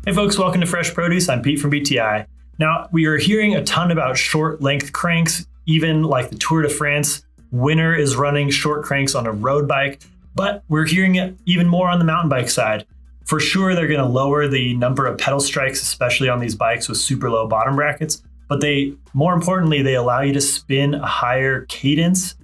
Hey folks, welcome to Fresh Produce. I'm Pete from BTI. Now, we are hearing a ton about short length cranks, even like the Tour de France winner is running short cranks on a road bike, but we're hearing it even more on the mountain bike side. For sure, they're going to lower the number of pedal strikes, especially on these bikes with super low bottom brackets, but more importantly, they allow you to spin a higher cadence.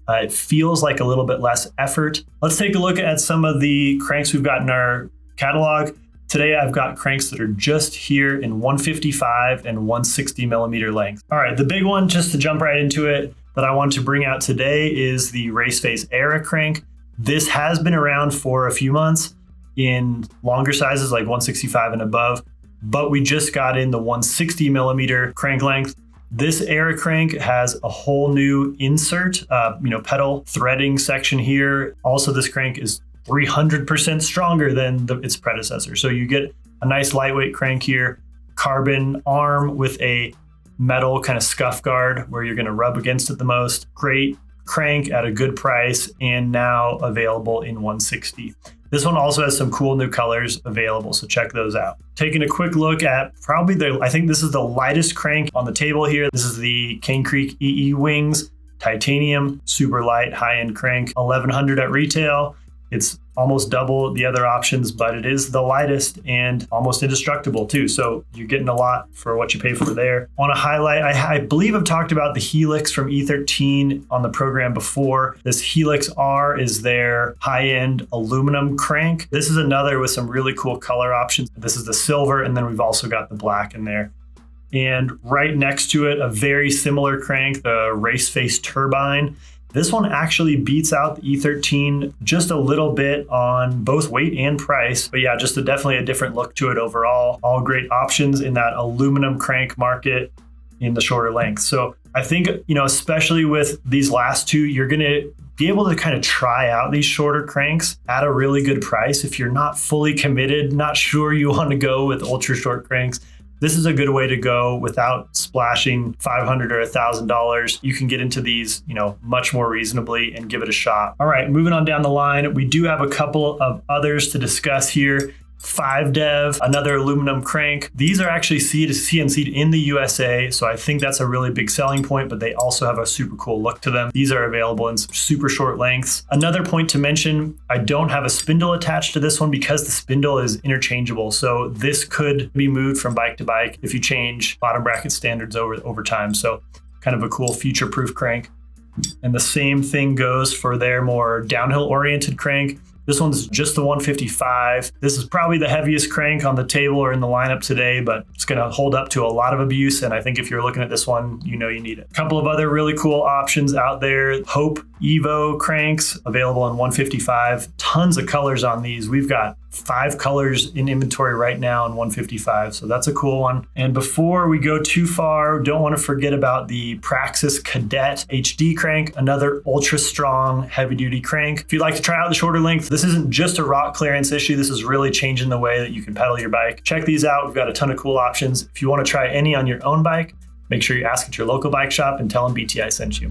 It feels like a little bit less effort. Let's take a look at some of the cranks we've got in our catalog. Today, I've got cranks that are just here in 155 and 160 millimeter length. All right, the big one, just to jump right into it, that I want to bring out today is the Race Face Era crank. This has been around for a few months in longer sizes like 165 and above, but we just got in the 160 millimeter crank length. This Era crank has a whole new insert, pedal threading section here. Also, this crank is 300% stronger than its predecessor. So you get a nice lightweight crank here, carbon arm with a metal kind of scuff guard where you're going to rub against it the most. Great crank at a good price and now available in 160. This one also has some cool new colors available, so check those out. Taking a quick look at I think this is the lightest crank on the table here. This is the Cane Creek EE Wings, titanium, super light, high-end crank, 1100 at retail. It's almost double the other options, but it is the lightest and almost indestructible too. So you're getting a lot for what you pay for there. I want to highlight, I believe I've talked about the Helix from E13 on the program before. This Helix R is their high-end aluminum crank. This is another with some really cool color options. This is the silver, and then we've also got the black in there. And right next to it, a very similar crank, the Race Face Turbine. This one actually beats out the E13 just a little bit on both weight and price. But yeah, just definitely a different look to it overall. All great options in that aluminum crank market in the shorter length. So I think, especially with these last two, you're going to be able to kind of try out these shorter cranks at a really good price. If you're not fully committed, not sure you want to go with ultra short cranks, this is a good way to go without splashing $500 or $1,000. You can get into these, much more reasonably and give it a shot. All right, moving on down the line, we do have a couple of others to discuss here. 5Dev, another aluminum crank. These are actually CNC'd in the USA, so I think that's a really big selling point, but they also have a super cool look to them. These are available in super short lengths. Another point to mention, I don't have a spindle attached to this one because the spindle is interchangeable, so this could be moved from bike to bike if you change bottom bracket standards over time. So kind of a cool future-proof crank. And the same thing goes for their more downhill-oriented crank. This one's just the 155. This is probably the heaviest crank on the table or in the lineup today, but it's going to hold up to a lot of abuse. And I think if you're looking at this one, you need it. A couple of other really cool options out there. Hope Evo cranks available in 155. Tons of colors on these. We've got 5 colors in inventory right now in 155. So that's a cool one. And before we go too far, don't want to forget about the Praxis Cadet HD crank, another ultra strong heavy duty crank. If you'd like to try out the shorter length, this isn't just a rock clearance issue. This is really changing the way that you can pedal your bike. Check these out. We've got a ton of cool options. If you want to try any on your own bike, make sure you ask at your local bike shop and tell them BTI sent you.